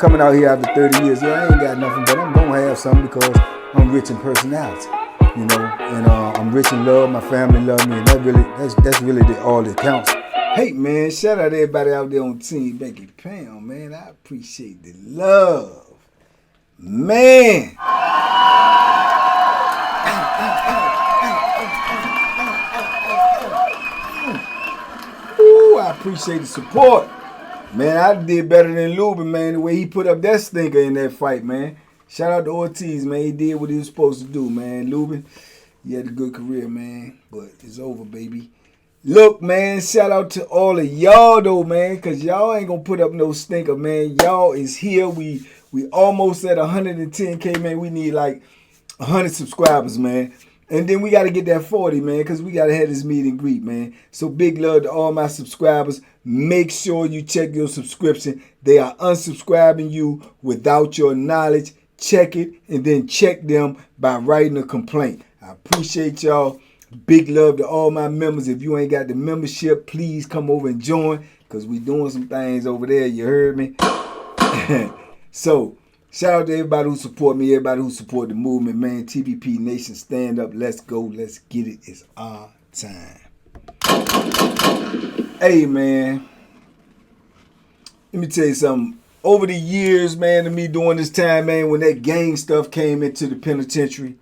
coming out here after 30 years. Yeah, I ain't got nothing, but I'm gonna have something because I'm rich in personality, you know, and I'm rich in love. My family love me, and that's really all that counts. Hey man, shout out to everybody out there on Team Banky Pound, man. I appreciate the love, man. Ooh, I appreciate the support. Man, I did better than Lubin, man, the way he put up that stinker in that fight, man. Shout out to Ortiz, man. He did what he was supposed to do, man. Lubin, he had a good career, man, but it's over, baby. Look, man, shout out to all of y'all, though, man, because y'all ain't going to put up no stinker, man. Y'all is here. We almost at 110K, man. We need like 100 subscribers, man. And then we got to get that 40, man, because we got to have this meet and greet, man. So big love to all my subscribers. Make sure you check your subscription. They are unsubscribing you without your knowledge. Check it and then check them by writing a complaint. I appreciate y'all. Big love to all my members. If you ain't got the membership, please come over and join because we doing some things over there. You heard me? So, shout out to everybody who support me, everybody who support the movement, man. TBP Nation, stand up. Let's go. Let's get it. It's our time. Hey, man. Let me tell you something. Over the years, man, of me doing this time, man, when that gang stuff came into the penitentiary,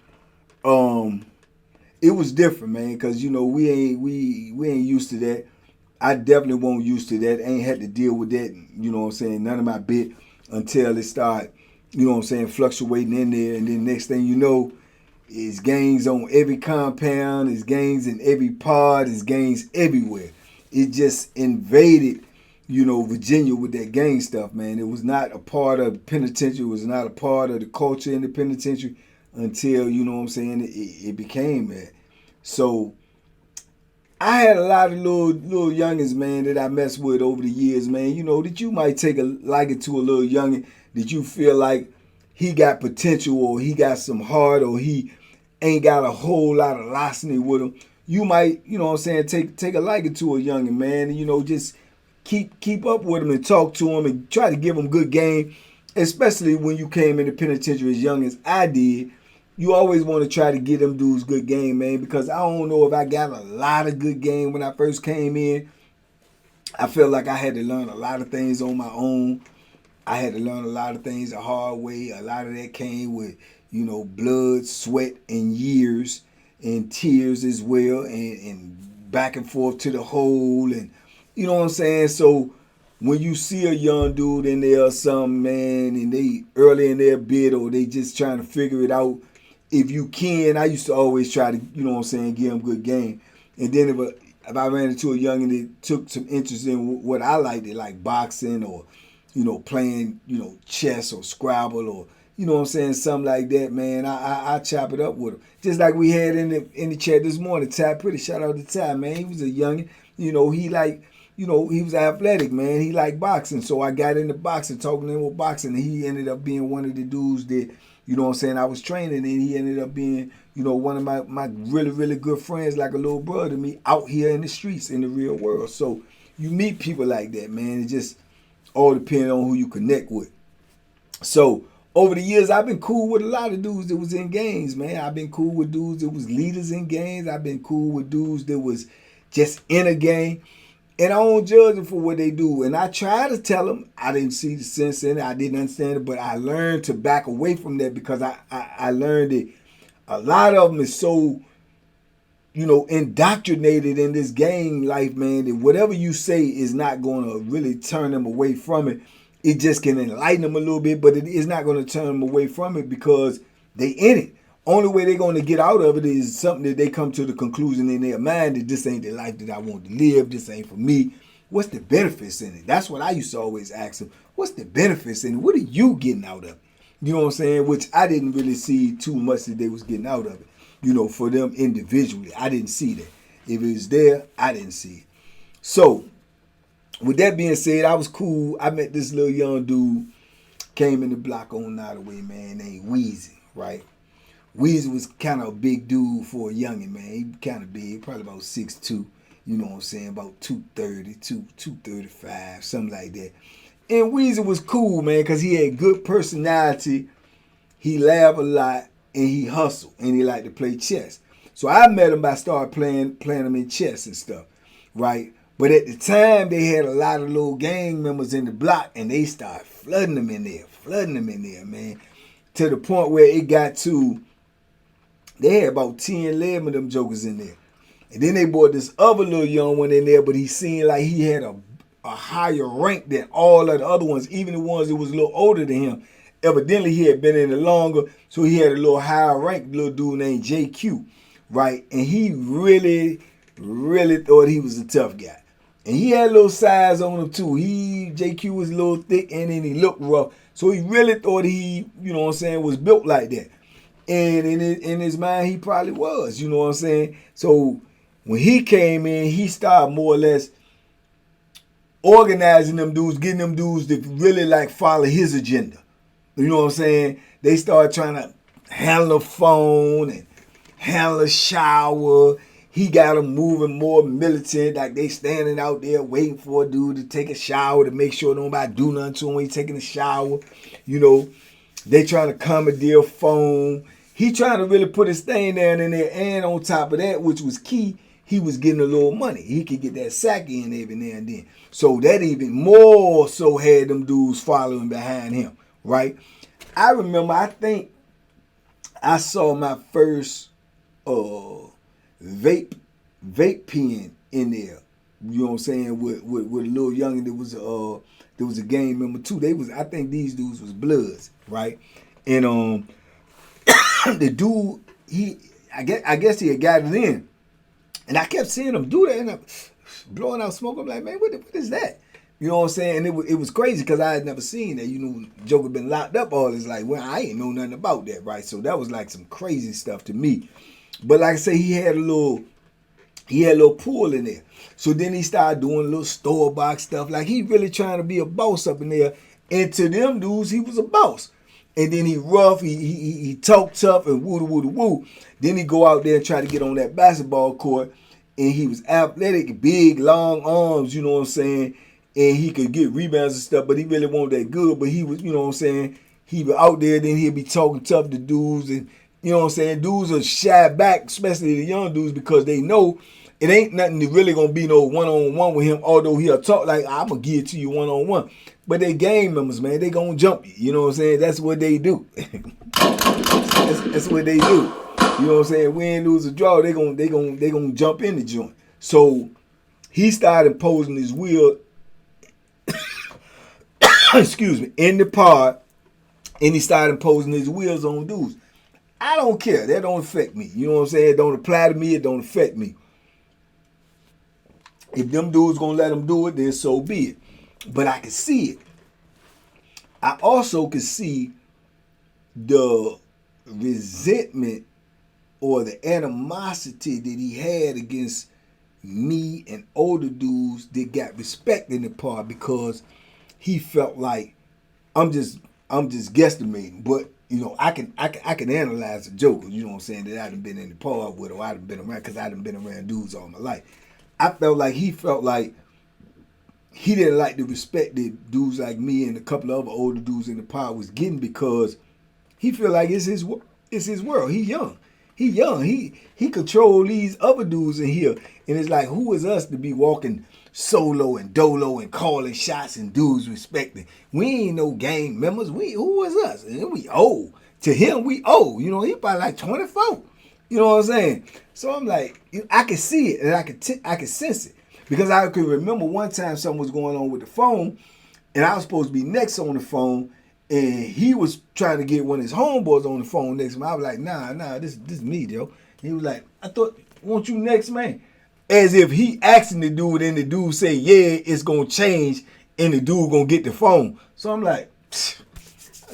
it was different, man, because, you know, we ain't used to that. I definitely won't used to that. I ain't had to deal with that, you know what I'm saying, none of my bit until it started, you know what I'm saying, fluctuating in there. And then next thing you know, it's gangs on every compound, it's gangs in every pod, it's gangs everywhere. It just invaded, you know, Virginia with that gang stuff, man. It was not a part of the penitentiary. It was not a part of the culture in the penitentiary until, you know what I'm saying, it became that. So I had a lot of little youngins, man, that I messed with over the years, man. You know, that you might take a liking to a little youngin that you feel like he got potential or he got some heart or he ain't got a whole lot of larceny with him. You might, you know what I'm saying, take a liking to a youngin, man, and, you know, just keep up with him and talk to him and try to give him good game, especially when you came in the penitentiary as young as I did. You always want to try to get them dudes good game, man, because I don't know if I got a lot of good game when I first came in. I felt like I had to learn a lot of things on my own. I had to learn a lot of things the hard way. A lot of that came with, you know, blood, sweat, and years, and tears as well, and back and forth to the hole, and you know what I'm saying? So when you see a young dude in there or something, man, and they early in their bid or they just trying to figure it out, if you can, I used to always try to, you know what I'm saying, give them good game. And then if I ran into a youngin that took some interest in what I liked, like boxing or, you know, playing, you know, chess or Scrabble or, you know what I'm saying, something like that, man, I chop it up with him. Just like we had in the chat this morning, Ty Pretty, shout out to Ty, man. He was a youngin, you know, he was athletic, man. He liked boxing. So I got into boxing, talking to him with boxing, and he ended up being one of the dudes that, you know what I'm saying, I was training, and he ended up being, you know, one of my really, really good friends, like a little brother to me, out here in the streets, in the real world. So you meet people like that, man. It just all depends on who you connect with. So over the years, I've been cool with a lot of dudes that was in gangs, man. I've been cool with dudes that was leaders in gangs. I've been cool with dudes that was just in a gang. And I don't judge them for what they do. And I try to tell them I didn't see the sense in it. I didn't understand it. But I learned to back away from that because I learned that a lot of them is so, you know, indoctrinated in this gang life, man, that whatever you say is not going to really turn them away from it. It just can enlighten them a little bit, but it is not going to turn them away from it because they in it. Only way they're going to get out of it is something that they come to the conclusion in their mind that this ain't the life that I want to live. This ain't for me. What's the benefits in it? That's what I used to always ask them. What's the benefits in it? What are you getting out of it? You know what I'm saying? Which I didn't really see too much that they was getting out of it. You know, for them individually. I didn't see that. If it was there, I didn't see it. So, with that being said, I was cool. I met this little young dude, came in the block on Nottaway, man, named Weezy, right? Weezy was kind of a big dude for a youngin', man. He kind of big, probably about 6'2", you know what I'm saying, about 230, 235, something like that. And Weezy was cool, man, because he had good personality. He laughed a lot, and he hustled, and he liked to play chess. So I met him by starting playing him in chess and stuff, right? But at the time, they had a lot of little gang members in the block, and they started flooding them in there, man. To the point where it got to, they had about 10, 11 of them jokers in there. And then they brought this other little young one in there, but he seemed like he had a higher rank than all of the other ones, even the ones that was a little older than him. Evidently, he had been in it longer, so he had a little higher rank little dude named JQ, right? And he really, really thought he was a tough guy. And he had a little size on him, too. JQ was a little thick, and then he looked rough. So he really thought he, was built like that. And in his mind, he probably was, So when he came in, he started more or less organizing them dudes, getting them dudes to really like follow his agenda. They started trying to handle the phone and handle the shower. He got them moving more militant, like they standing out there waiting for a dude to take a shower to make sure nobody do nothing to him when he taking a shower. They trying to commandeer phone. He trying to really put his thing down in there, and on top of that, which was key, he was getting a little money. He could get that sack in every now and then. So that even more so had them dudes following behind him, right? I remember, I think I saw my first vape pen in there. You know what I'm saying? With a little youngin' that was a gang member too. I think these dudes was Bloods, right? And the dude, I guess he had gotten it in. And I kept seeing him do that, and I'm blowing out smoke. I'm like, man, what is that? You know what I'm saying? And it was crazy because I had never seen that. Joker been locked up all this. Like, well, I ain't know nothing about that, right? So that was like some crazy stuff to me. But like I say, he had a little pool in there. So then he started doing a little store-bought stuff. Like, he really trying to be a boss up in there. And to them dudes, he was a boss. And then he rough, he talk tough and woo. Then he go out there and try to get on that basketball court. And he was athletic, big, long arms, you know what I'm saying? And he could get rebounds and stuff, but he really wasn't that good. But he was, you know what I'm saying? He was out there, then he'd be talking tough to dudes. And, you know what I'm saying? Dudes are shy back, especially the young dudes, because they know it ain't nothing that really going to be no one-on-one with him, although he'll talk like, I'm going to give it to you one-on-one. But they gang members, man. They going to jump you. You know what I'm saying? That's what they do. That's what they do. You know what I'm saying? Win, lose, or draw, they gonna jump in the joint. So he started imposing his will, excuse me, in the pod, and he started imposing his wills on dudes. I don't care. That don't affect me. You know what I'm saying? It don't apply to me. It don't affect me. If them dudes gonna let them do it, then so be it. But I can see it. I also can see the resentment or the animosity that he had against me and older dudes that got respect in the part, because he felt like I'm just guesstimating, but I can analyze a joke, you know what I'm saying, that I done been in the part with, or I done been around, because I done been around dudes all my life. I felt like he didn't like the respect that dudes like me and a couple of other older dudes in the pod was getting, because he feel like it's his world. He young. He control these other dudes in here. And it's like, who is us to be walking solo and dolo and calling shots and dudes respecting? We ain't no gang members. Who is us? And we old. To him, we old. He probably like 24. You know what I'm saying? So I'm like, I can see it and I can sense it. Because I can remember one time something was going on with the phone, and I was supposed to be next on the phone, and he was trying to get one of his homeboys on the phone next to me. I was like, nah, this is me, yo. He was like, I thought, want you next, man? As if he asking the dude, and the dude say, yeah, it's going to change, and the dude going to get the phone. So I'm like, I just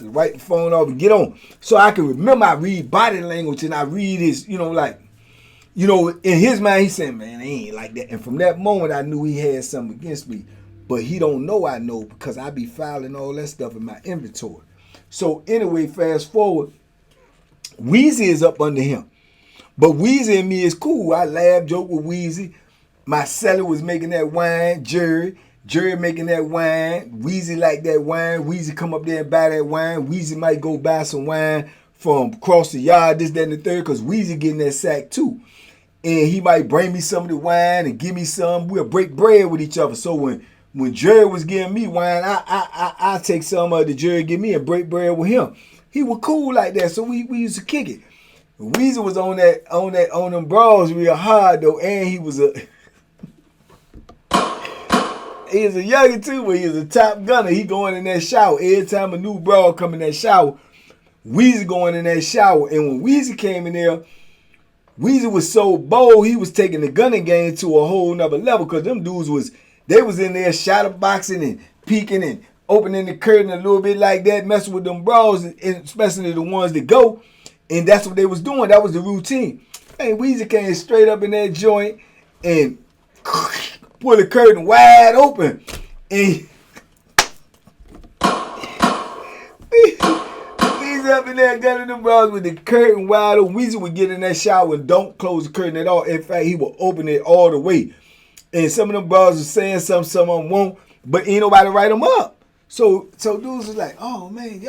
write the phone off and get on. So I can remember I read body language, and I read his, in his mind, he said, man, he ain't like that. And from that moment, I knew he had something against me. But he don't know I know, because I be filing all that stuff in my inventory. So anyway, fast forward, Weezy is up under him. But Weezy and me is cool. I laugh, joke with Weezy. My cellar was making that wine, Jerry. Jerry making that wine. Weezy like that wine. Weezy come up there and buy that wine. Weezy might go buy some wine from across the yard, this, that, and the third, because Weezy getting that sack too. And he might bring me some of the wine and give me some. We'll break bread with each other. So when Jerry was giving me wine, I take some of the Jerry give me and break bread with him. He was cool like that, so we used to kick it. Weezy was on them bras real hard though, and he was a youngin' too, but he was a top gunner. He going in that shower every time a new bra come in that shower. Weezy going in that shower, and when Weezy came in there, Weezy was so bold, he was taking the gunning game to a whole nother level, because them dudes was in there shadow boxing and peeking and opening the curtain a little bit like that, messing with them bras, and especially the ones that go, and that's what they was doing. That was the routine. Hey, Weezy came straight up in that joint and pulled the curtain wide open, and up in there gunning them bras with the curtain wide open. Weezy would get in that shower and don't close the curtain at all. In fact, he would open it all the way. And some of them bras was saying something, some of them won't, but ain't nobody write them up. So dudes was like, oh man,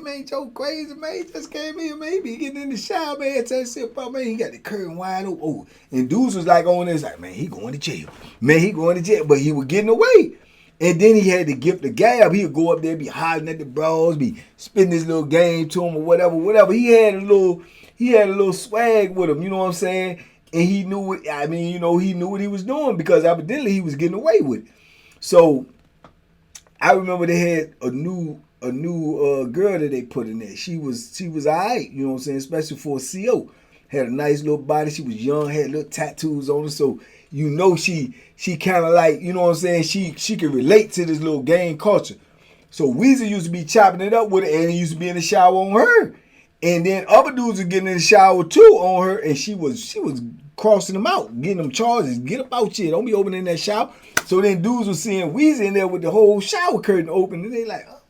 man, Joe crazy, man. He just came in, man. He be getting in the shower, man. Tell shit about, man. He got the curtain wide open. Oh, and dudes was like on this, like, man, he going to jail. Man, he going to jail. But he was getting away. And then he had to gift the gab. He would go up there, be hiding at the bras, be spitting his little game to him or whatever. He had a little swag with him, you know what I'm saying? And he knew it. I mean, he knew what he was doing, because evidently he was getting away with it. So I remember they had a new girl that they put in there. She was alright, you know what I'm saying, especially for a CO. Had a nice little body. She was young, had little tattoos on her, so she kind of like, you know what I'm saying, she can relate to this little gang culture. So Weezy used to be chopping it up with her, and he used to be in the shower on her. And then other dudes were getting in the shower too on her, and she was crossing them out, getting them charges. Get up out here, don't be opening that shower. So then dudes were seeing Weezy in there with the whole shower curtain open, and they like, oh.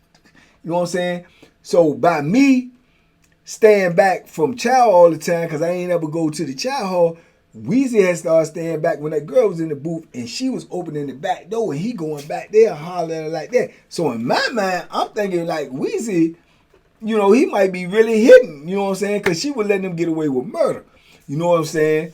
You know what I'm saying? So by me staying back from chow all the time, because I ain't ever go to the chow hall, Weezy had started staying back when that girl was in the booth, and she was opening the back door, and he going back there hollering at her like that. So in my mind, I'm thinking like Weezy, he might be really hitting, you know what I'm saying, because she would let him get away with murder. You know what I'm saying?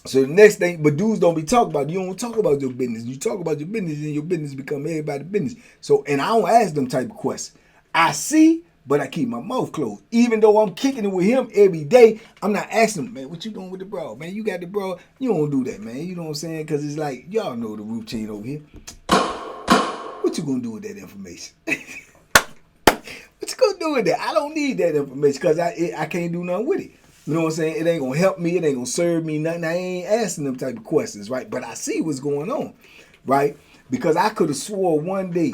So the next thing, but dudes don't be talking about it. You don't talk about your business. You talk about your business, and your business become everybody's business. So, and I don't ask them type of questions. I see, but I keep my mouth closed. Even though I'm kicking it with him every day, I'm not asking him, man, what you doing with the bra? Man, you got the bra? You don't do that, man. You know what I'm saying? Because it's like, y'all know the routine over here. What you going to do with that information? What you going to do with that? I don't need that information, because I can't do nothing with it. You know what I'm saying? It ain't going to help me. It ain't going to serve me nothing. I ain't asking them type of questions, right? But I see what's going on, right? Because I could have swore one day,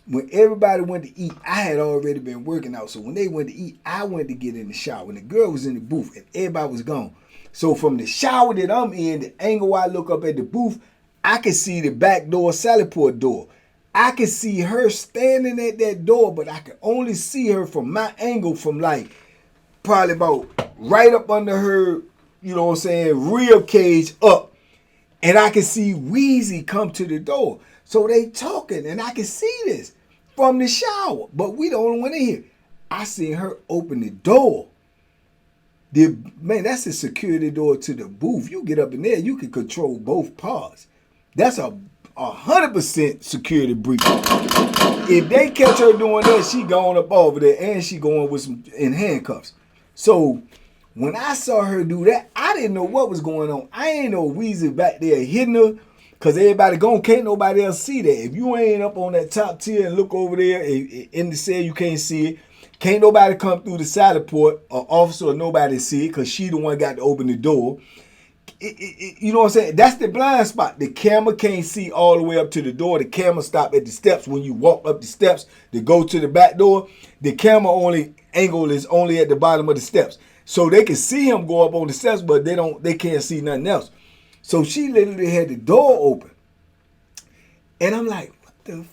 when everybody went to eat, I had already been working out. So when they went to eat, I went to get in the shower. When the girl was in the booth and everybody was gone. So from the shower that I'm in, the angle I look up at the booth, I can see the back door, salad port door. I can see her standing at that door, but I can only see her from my angle, from like probably about right up under her, you know what I'm saying, rib cage up. And I can see Weezy come to the door. So they talking, and I can see this from the shower, but we the only one in here. I seen her open the door. Man, that's a security door to the booth. You get up in there, you can control both parts. That's a 100% security breach. If they catch her doing that, she going up over there, and she going with some in handcuffs. So when I saw her do that, I didn't know what was going on. I ain't know Weezy back there hitting her, because everybody gone, can't nobody else see that. If you ain't up on that top tier and look over there in the cell, you can't see it. Can't nobody come through the salad port, or officer or nobody see it, because she the one got to open the door. You know what I'm saying? That's the blind spot. The camera can't see all the way up to the door. The camera stop at the steps when you walk up the steps to go to the back door. The camera angle is only at the bottom of the steps. So they can see him go up on the steps, but they can't see nothing else. So she literally had the door open. And I'm like, what the?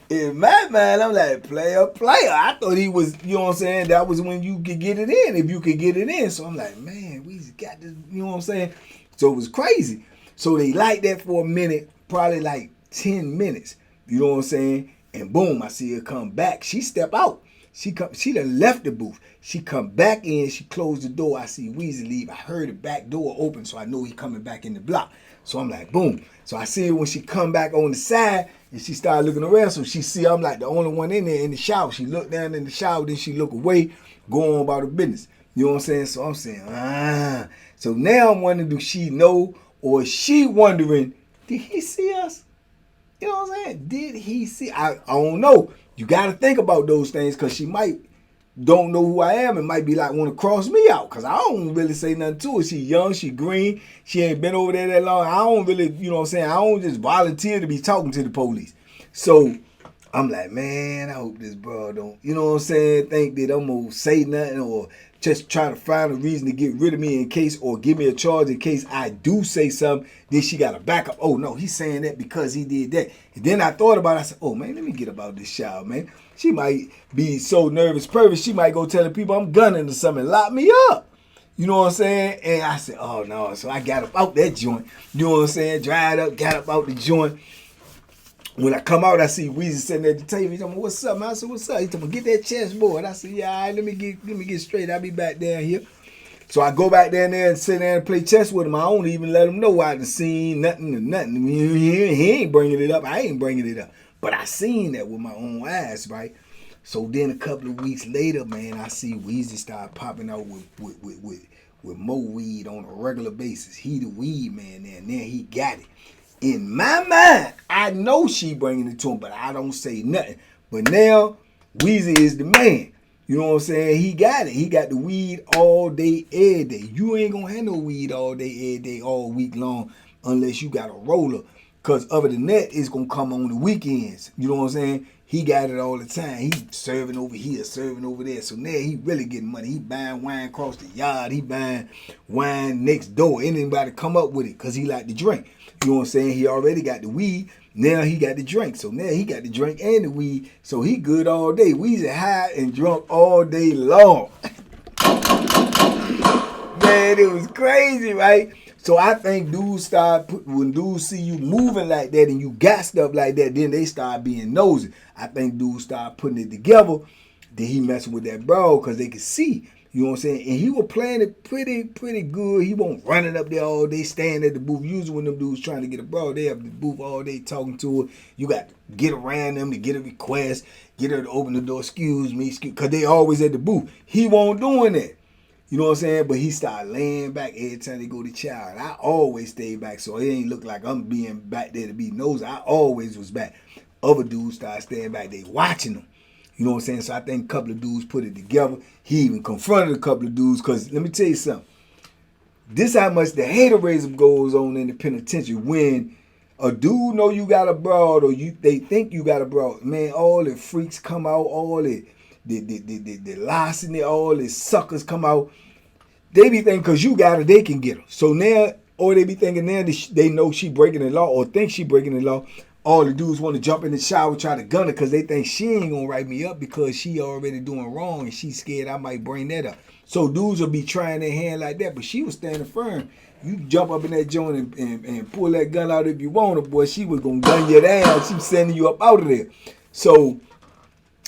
In my mind, I'm like, player. I thought he was, you know what I'm saying? That was when you could get it in, if you could get it in. So I'm like, man, we got this, you know what I'm saying? So it was crazy. So they like that for a minute, probably like 10 minutes. You know what I'm saying? And boom, I see her come back. She step out. She done left the booth. She come back in. She closed the door. I see Weezy leave. I heard the back door open, so I know he coming back in the block. So I'm like, boom. So I see her when she come back on the side, and she started looking around. So she see I'm like the only one in there in the shower. She looked down in the shower, then she look away, go on about her business. You know what I'm saying? So I'm saying, So now I'm wondering, do she know, or is she wondering, did he see us? You know what I'm saying? Did he see? I don't know. You got to think about those things, because she might don't know who I am and might be like, want to cross me out, because I don't really say nothing to her. She young, she green, she ain't been over there that long. I don't really, you know what I'm saying? I don't just volunteer to be talking to the police. So I'm like, man, I hope this bro don't, you know what I'm saying, think that I'm going to say nothing, or just try to find a reason to get rid of me in case, or give me a charge in case I do say something. Then she got a backup. Oh, no, he's saying that because he did that. And then I thought about it. I said, oh, man, let me get about this child, man. She might be so nervous, she might go telling people I'm gunning or something, lock me up. You know what I'm saying? And I said, oh, no. So I got up out that joint. You know what I'm saying? Dried up, got up out the joint. When I come out, I see Weezy sitting at the table. He told me, what's up, man? I said, what's up? He told me, get that chessboard. I said, yeah, all right, let me get straight. I'll be back down here. So I go back down there and sit down and play chess with him. I don't even let him know I done seen nothing or nothing. He ain't bringing it up. I ain't bringing it up. But I seen that with my own eyes, right? So then a couple of weeks later, man, I see Weezy start popping out with more weed on a regular basis. He the weed man there, and then he got it. In my mind, I know she bringing it to him, but I don't say nothing. But now, Weezy is the man. You know what I'm saying? He got it. He got the weed all day, every day. You ain't gonna have no weed all day, every day, all week long, unless you got a roller. Because other than that, it's gonna come on the weekends. You know what I'm saying? He got it all the time. He serving over here, serving over there. So now he really getting money. He buying wine across the yard. He buying wine next door. Anybody come up with it because he like to drink. You know what I'm saying? He already got the weed. Now he got the drink. So now he got the drink and the weed. So he good all day. Weezy high and drunk all day long. Man, it was crazy, right? So I think when dudes see you moving like that and you got stuff like that, then they start being nosy. I think dudes start putting it together. Then he messing with that bro because they could see. You know what I'm saying? And he was playing it pretty good. He won't running up there all day, staying at the booth. Usually when them dudes trying to get a bro, they have the booth all day talking to her. You got to get around them to get a request, get her to open the door, excuse me, because they always at the booth. He won't doing that. You know what I'm saying? But he started laying back every time they go to chow. And I always stay back, so it ain't look like I'm being back there to be nosy. I always was back. Other dudes started staying back. They watching them. You know what I'm saying? So I think a couple of dudes put it together. He even confronted a couple of dudes because let me tell you something. This how much the haterism goes on in the penitentiary. When a dude know you got a broad or they think you got a broad, man, all the freaks come out, all the larceny, all the suckers come out. They be thinking because you got her, they can get her. So now, or they be thinking now they know she breaking the law or think she breaking the law. All the dudes want to jump in the shower, try to gun her because they think she ain't going to write me up because she already doing wrong and she scared I might bring that up. So dudes will be trying their hand like that, but she was standing firm. You jump up in that joint and pull that gun out if you want her, boy, she was going to gun you down. She was sending you up out of there. So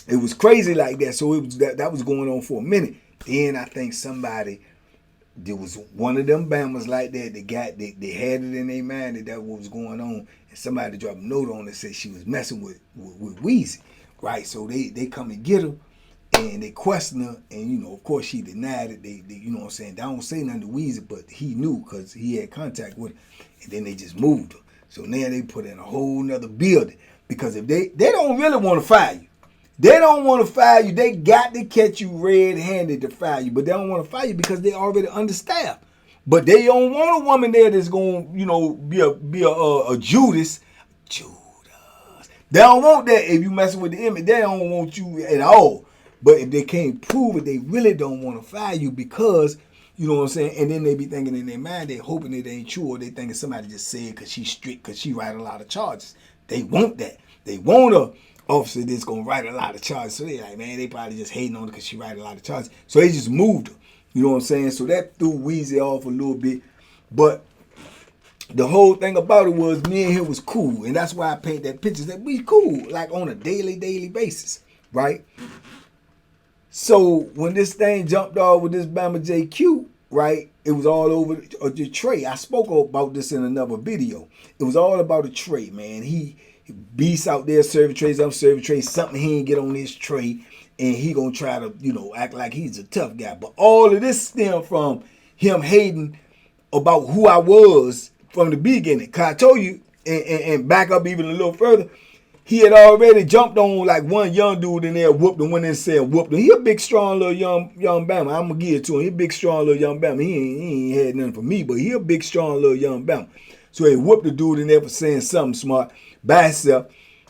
it was crazy like that. So it was that was going on for a minute. Then I think there was one of them Bammers like that they had it in their mind that what was going on. And somebody dropped a note on it and said she was messing with Weezy. Right? So they come and get her and they question her. And, you know, of course she denied it. They you know what I'm saying? They don't say nothing to Weezy, but he knew because he had contact with her. And then they just moved her. So now they put in a whole nother building. Because if they don't really want to fire you. They don't want to fire you. They got to catch you red-handed to fire you. But they don't want to fire you because they already understaffed. But they don't want a woman there that's going to, you know, be a Judas. They don't want that if you messing with the image. They don't want you at all. But if they can't prove it, they really don't want to fire you because, you know what I'm saying? And then they be thinking in their mind, they hoping it ain't true, or they thinking somebody just said because she's strict, because she write a lot of charges. They want that. They want a officer that's going to write a lot of charges. So they like, man, they probably just hating on her because she write a lot of charges. So they just moved her. You know what I'm saying? So that threw Weezy off a little bit. But the whole thing about it was me and him was cool, and that's why I paint that picture that we cool, like on a daily basis, right? So when this thing jumped off with this Bama JQ, right, it was all over the tray. I spoke about this in another video. It was all about a tray, man. He beast out there serving trays, I'm serving trays, something he ain't get on this tray, and he gonna try to, act like he's a tough guy. But all of this stemmed from him hating about who I was from the beginning. Cause I told you, and back up even a little further, he had already jumped on like one young dude in there, whooped him, went in and said whooped him. He a big, strong little young Bama. I'm gonna give it to him. He a big, strong little young Bama. He ain't had nothing for me, but he a big, strong little young Bama. So he whooped the dude in there for saying something smart by himself.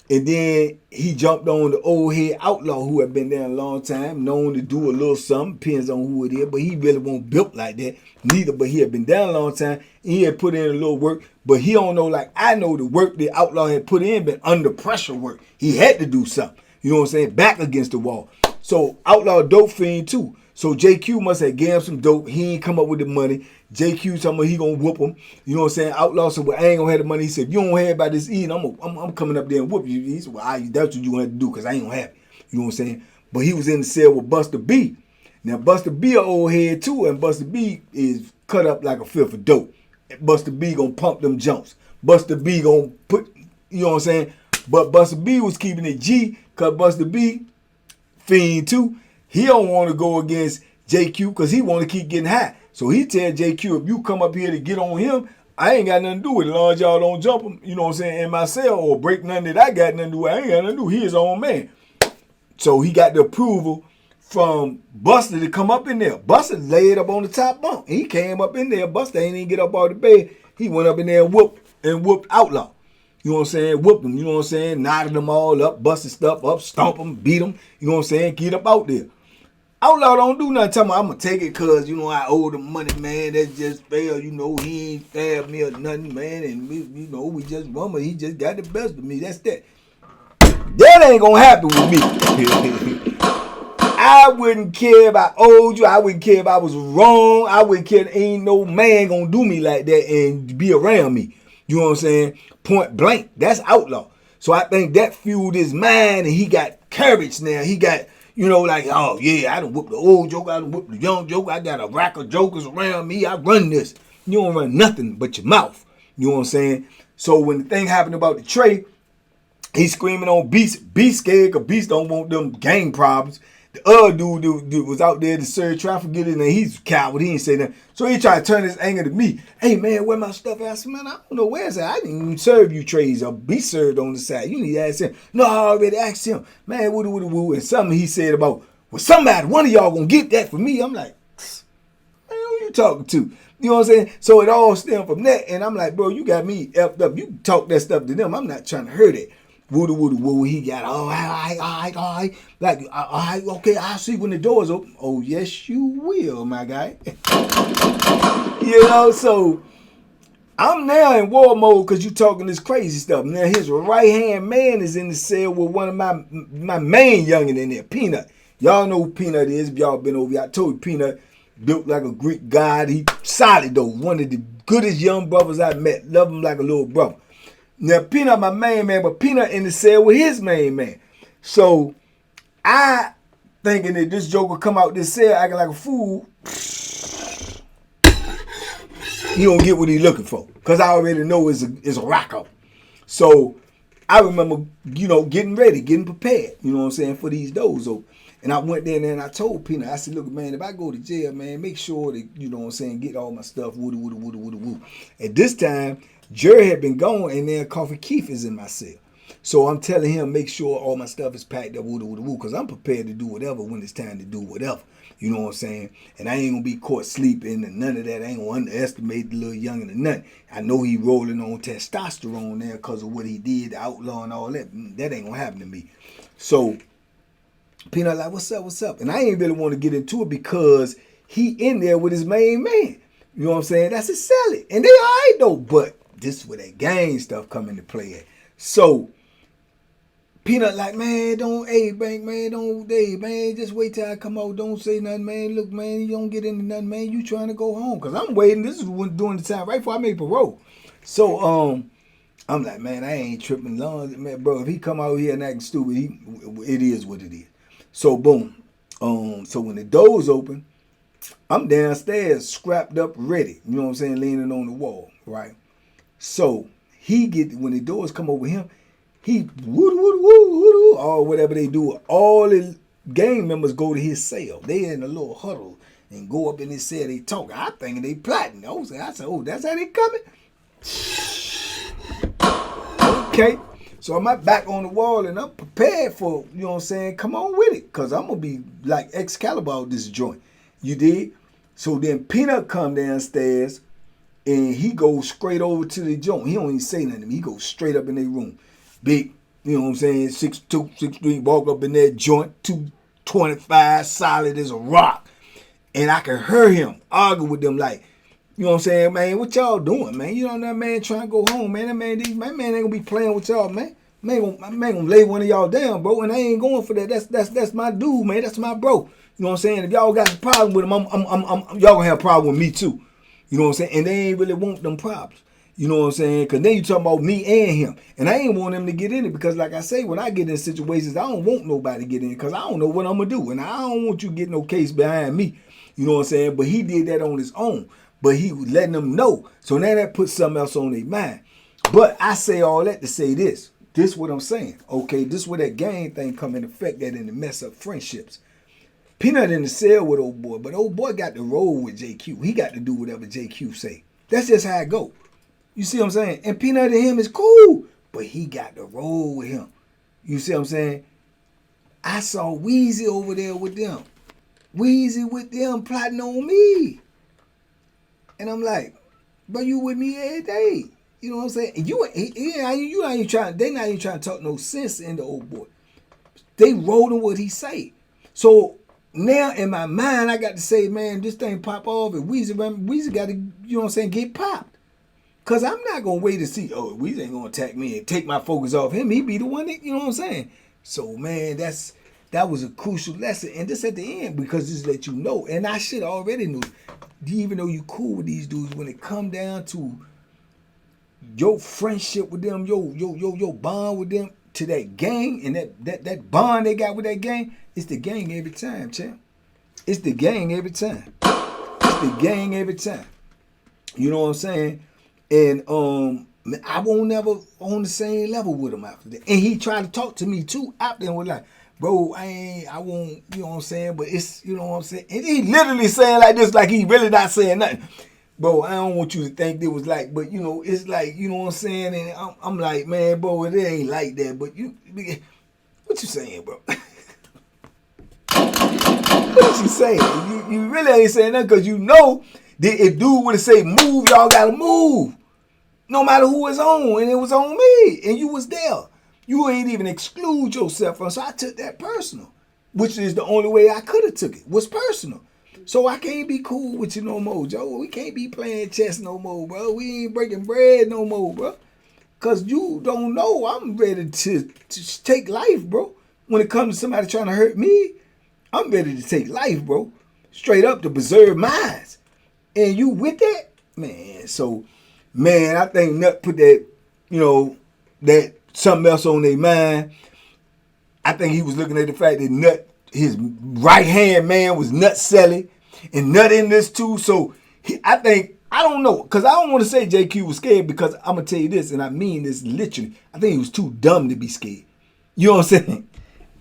And then he jumped on the old head outlaw who had been there a long time, known to do a little something, depends on who it is, but he really won't built like that neither, but he had been down a long time, and he had put in a little work, but he don't know like I know the work the outlaw had put in, been under pressure work. He had to do something, you know what I'm saying, back against the wall. So outlaw dope fiend too. So JQ must have gave him some dope. He ain't come up with the money. JQ talking about he gonna whoop him. You know what I'm saying? Outlaw said, well, I ain't gonna have the money. He said, if you don't have about this eating, I'm coming up there and whoop you. He said, well, that's what you gonna have to do because I ain't gonna have it. You know what I'm saying? But he was in the cell with Buster B. Now, Buster B a old head too, and Buster B is cut up like a fifth of dope. Buster B gonna pump them jumps. Buster B gonna put, you know what I'm saying? But Buster B was keeping it G because Buster B, fiend too, he don't want to go against JQ because he want to keep getting high. So he tell JQ, if you come up here to get on him, I ain't got nothing to do with it. As long as y'all don't jump him, you know what I'm saying, in my cell or break nothing that I got nothing to do with. I ain't got nothing to do. He his own man. So he got the approval from Buster to come up in there. Buster laid up on the top bunk. He came up in there. Buster ain't even get up out of the bed. He went up in there and whooped Outlaw. You know what I'm saying? Whooped him, you know what I'm saying? Knotted them all up, busted stuff up, stomp them, beat them, you know what I'm saying? Get up out there. Outlaw don't do nothing. Tell me I'm going to take it because, I owe the money, man. That's just fair. He ain't stabbed me or nothing, man. And, we just won, but he just got the best of me. That's that. That ain't going to happen with me. I wouldn't care if I owed you. I wouldn't care if I was wrong. I wouldn't care. Ain't no man going to do me like that and be around me. You know what I'm saying? Point blank. That's Outlaw. So I think that fueled his mind and he got courage now. He got... oh, yeah, I done whooped the old joker, I done whooped the young joker, I got a rack of jokers around me, I run this. You don't run nothing but your mouth. You know what I'm saying? So when the thing happened about the tray, he's screaming on Beast. Beast scared because Beast don't want them gang problems. The other dude was out there to serve traffic, and he's a coward. He ain't say that. So he tried to turn his anger to me. Hey, man, where my stuff at? I said, man, I don't know where it's at. I didn't even serve you trays or be served on the side. You need to ask him. No, I already asked him. Man, woo. And something he said about, well, somebody, one of y'all gonna get that for me. I'm like, man, who you talking to? You know what I'm saying? So it all stemmed from that. And I'm like, bro, you got me effed up. You talk that stuff to them. I'm not trying to hurt it. Woo. He got, all right. Like, all right, okay, I'll see when the door's open. Oh, yes, you will, my guy. So I'm now in war mode because you talking this crazy stuff. Now, his right-hand man is in the cell with one of my main youngin in there, Peanut. Y'all know who Peanut is if y'all been over here. I told you, Peanut built like a Greek god. He solid, though. One of the goodest young brothers I met. Love him like a little brother. Now, Peanut, my main man, but Peanut in the cell with his main man. So, I thinking that this joker come out this cell acting like a fool, he don't get what he looking for. Because I already know it's a rock-up. So, I remember, getting ready, getting prepared, you know what I'm saying, for these doors open. And I went there and I told Peanut, I said, look, man, if I go to jail, man, make sure that, you know what I'm saying, get all my stuff, woo. At this time, Jerry had been gone, and then Coffee Keith is in my cell. So I'm telling him, make sure all my stuff is packed up, woo, because I'm prepared to do whatever when it's time to do whatever. You know what I'm saying? And I ain't going to be caught sleeping and none of that. I ain't going to underestimate the little youngin' or nothing. I know he rolling on testosterone there because of what he did, the outlaw and all that. That ain't going to happen to me. So Peanut like, what's up? And I ain't really want to get into it because he in there with his main man. You know what I'm saying? That's his salad. And they all right, though, but this is where that gang stuff come into play at. So, Peanut like, man, just wait till I come out. Don't say nothing, man. Look, man, you don't get into nothing, man. You trying to go home. Because I'm waiting. This is during the time right before I made parole. So I'm like, man, I ain't tripping long, man, bro. If he come out here and acting stupid, it is what it is. So boom. So when the doors open, I'm downstairs, scrapped up, ready. You know what I'm saying, leaning on the wall, right? So when the doors come over him, he woo, or whatever they do. All the gang members go to his cell. They in a little huddle and go up in his cell. They talk. I think they plotting. I said, oh, that's how they coming. Okay. So I'm back on the wall and I'm prepared for, you know what I'm saying, come on with it. Because I'm going to be like Excalibur out this joint. You did? So then Peanut come downstairs and he goes straight over to the joint. He don't even say nothing to me. He goes straight up in their room. Big, you know what I'm saying, 6'2", 6'3", walk up in that joint, 225, solid as a rock. And I can hear him argue with them like, you know what I'm saying, man, what y'all doing, man? You know that man trying to go home, man. My man ain't gonna be playing with y'all, man. My man gonna lay one of y'all down, bro, and I ain't going for that. That's my dude, man. That's my bro. You know what I'm saying? If y'all got a problem with him, y'all gonna have a problem with me too. You know what I'm saying? And they ain't really want them problems. You know what I'm saying? Because then you talking about me and him. And I ain't want them to get in it because, like I say, when I get in situations, I don't want nobody to get in it because I don't know what I'm going to do. And I don't want you getting no case behind me. You know what I'm saying? But he did that on his own. But he was letting them know. So now that puts something else on their mind. But I say all that to say this. This what I'm saying. Okay, this where that gang thing come in effect that in the mess up friendships. Peanut in the cell with old boy, but old boy got to roll with JQ. He got to do whatever JQ say. That's just how it go. You see what I'm saying? And Peanut and him is cool, but he got to roll with him. You see what I'm saying? I saw Weezy over there with them. Weezy with them plotting on me. And I'm like, bro, you with me every day. You know what I'm saying? And you not even trying, they not even trying to talk no sense in the old boy. They rolling what he say. So now in my mind, I got to say, man, this thing pop off and Weezy got to, you know what I'm saying, get popped. Because I'm not going to wait to see, oh, Weezy ain't going to attack me and take my focus off him. He be the one that, you know what I'm saying? So, man, that was a crucial lesson. And this at the end, because this let you know, and I should already knew, even though you cool with these dudes, when it come down to your friendship with them, your bond with them, to that gang, and that bond they got with that gang, it's the gang every time, champ. It's the gang every time. It's the gang every time. You know what I'm saying? And I won't never on the same level with him after that. And he tried to talk to me too after and was like, bro, I won't, you know what I'm saying? But it's, you know what I'm saying? And he literally saying like this, like he really not saying nothing. Bro, I don't want you to think it was like, but you know, it's like, you know what I'm saying? And I'm like, man, bro, it ain't like that. But what you saying, bro? What you saying? You really ain't saying nothing because you know that if dude would have said move, y'all gotta move. No matter who is on, and it was on me, and you was there. You ain't even exclude yourself from, so I took that personal, which is the only way I could have took it, was personal. So I can't be cool with you no more, Joe. We can't be playing chess no more, bro. We ain't breaking bread no more, bro. Because you don't know I'm ready to take life, bro. When it comes to somebody trying to hurt me, I'm ready to take life, bro. Straight up to preserve minds. And you with that? Man, so, man, I think Nut put that, you know, that something else on their mind. I think he was looking at the fact that Nut, his right-hand man was Nut Selly. And Nut in this too. So I don't know. Because I don't want to say JQ was scared because I'm going to tell you this. And I mean this literally. I think he was too dumb to be scared. You know what I'm saying?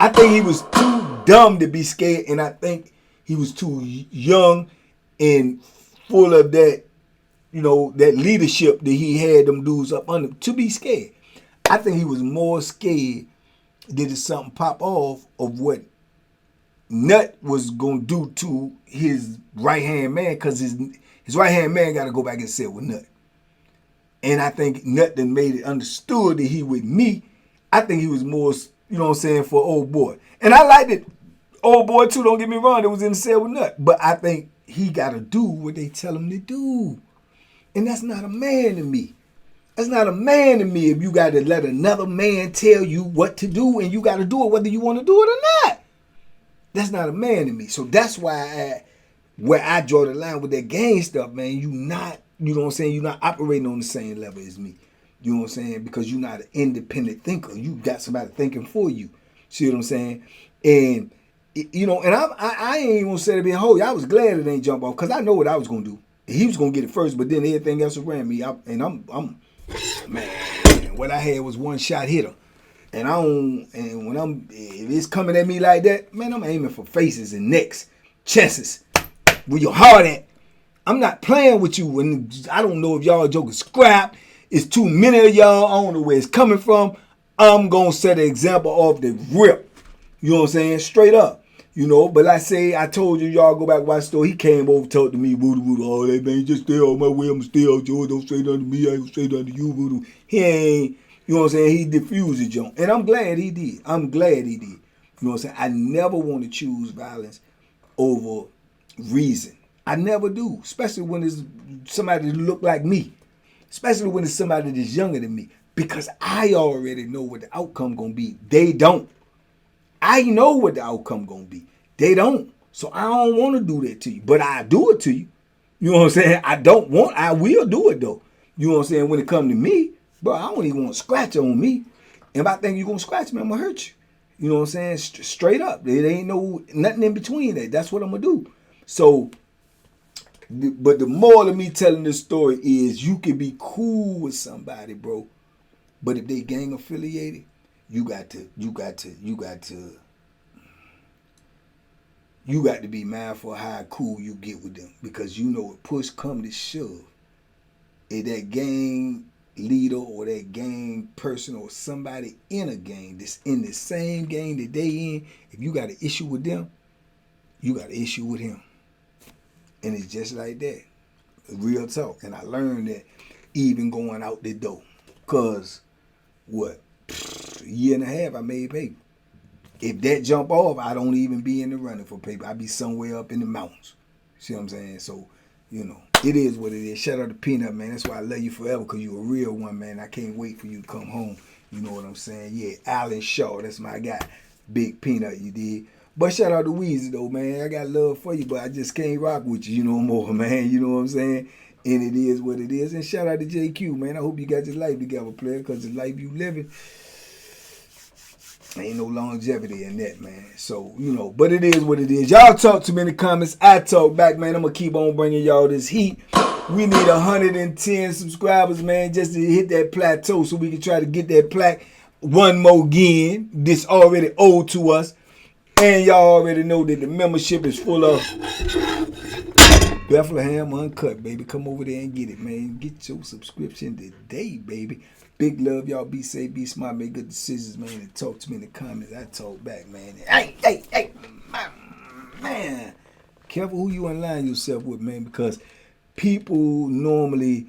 I think he was too dumb to be scared. And I think he was too young and full of that, you know, that leadership that he had them dudes up under to be scared. I think he was more scared that something pop off of what Nut was going to do to his right-hand man because his right-hand man got to go back and sit with Nut. And I think Nut then made it understood that he with me. I think he was more, you know what I'm saying, for old boy. And I liked it. Old boy too, don't get me wrong, that was in the cell with Nut. But I think he got to do what they tell him to do. And that's not a man to me. That's not a man to me if you got to let another man tell you what to do and you got to do it whether you want to do it or not. That's not a man to me. So that's why where I draw the line with that gang stuff, man. You not you know what I'm saying, you're not operating on the same level as me. You know what I'm saying? Because you're not an independent thinker. You got somebody thinking for you. See what I'm saying? And you know, and I ain't even gonna say to be hold. I was glad it ain't jump off because I know what I was gonna do. He was gonna get it first, but then everything else around me. I'm man. What I had was one shot hitter, and when if it's coming at me like that, man, I'm aiming for faces and necks, chests, where your heart at. I'm not playing with you, and I don't know if y'all joking scrap. It's too many of y'all. I don't know where it's coming from. I'm gonna set an example off the rip. You know what I'm saying? Straight up. You know, but like I say, I told you, y'all go back watch the story. He came over, talked to me, voodoo, all that, man. Just stay on my way. I'm stay out yours. Don't say nothing to me. I ain't gonna say nothing to you, voodoo. He ain't, you know what I'm saying? He diffused the joint. And I'm glad he did. I'm glad he did. You know what I'm saying? I never want to choose violence over reason. I never do. Especially when it's somebody that look like me. Especially when it's somebody that's younger than me. Because I already know what the outcome gonna be. They don't. I know what the outcome gonna be. They don't. So I don't want to do that to you. But I do it to you. You know what I'm saying? I will do it though. You know what I'm saying? When it come to me, bro, I don't even want to scratch on me. And if I think you're gonna scratch me, I'm gonna hurt you. You know what I'm saying? Straight up. It ain't nothing in between that. That's what I'm gonna do. So, but the moral of me telling this story is you can be cool with somebody, bro. But if they gang affiliated, you got to be mindful of how cool you get with them. Because you know if push come to shove, if that gang leader or that gang person or somebody in a gang that's in the same gang that they in, if you got an issue with them, you got an issue with him. And it's just like that. Real talk. And I learned that even going out the door. Because what? A year and a half I made paper. If that jump off, I don't even be in the running for paper. I be somewhere up in the mountains. See what I'm saying? So, you know, it is what it is. Shout out to Peanut, man. That's why I love you forever, because you a real one, man. I can't wait for you to come home. You know what I'm saying? Yeah, Alan Shaw, that's my guy. Big Peanut, you did. But shout out to Weezy, though, man. I got love for you, but I just can't rock with you no more, man. You know what I'm saying? And it is what it is. And shout out to JQ, man. I hope you got your life together, player, because the life you living, ain't no longevity in that, man. So, you know, but it is what it is. Y'all talk to me in the comments. I talk back, man. I'm going to keep on bringing y'all this heat. We need 110 subscribers, man, just to hit that plateau so we can try to get that plaque one more again. This already owed to us. And y'all already know that the membership is full of Bethlehem Uncut, baby. Come over there and get it, man. Get your subscription today, baby. Big love, y'all. Be safe, be smart, make good decisions, man. And talk to me in the comments. I talk back, man. Hey, man. Careful who you align yourself with, man, because people normally,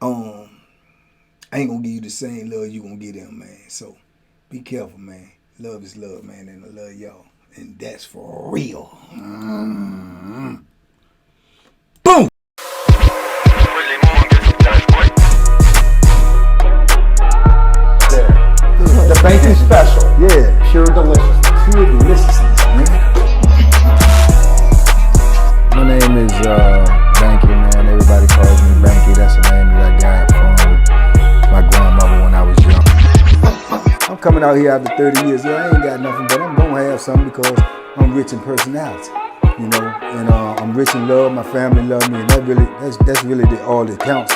I ain't gonna give you the same love you gonna give them, man. So be careful, man. Love is love, man, and I love y'all. And that's for real. Boom! The banky special. Yeah. Pure deliciousness. Pure deliciousness, man. My name is Banky, man. Everybody calls me Banky. That's the name that I got from my grandmother when I was young. I'm coming out here after 30 years. Yeah, I ain't got nothing, but I'm gonna have something because I'm rich in personality, you know, and I'm rich in love. My family love me, and that's really all that counts.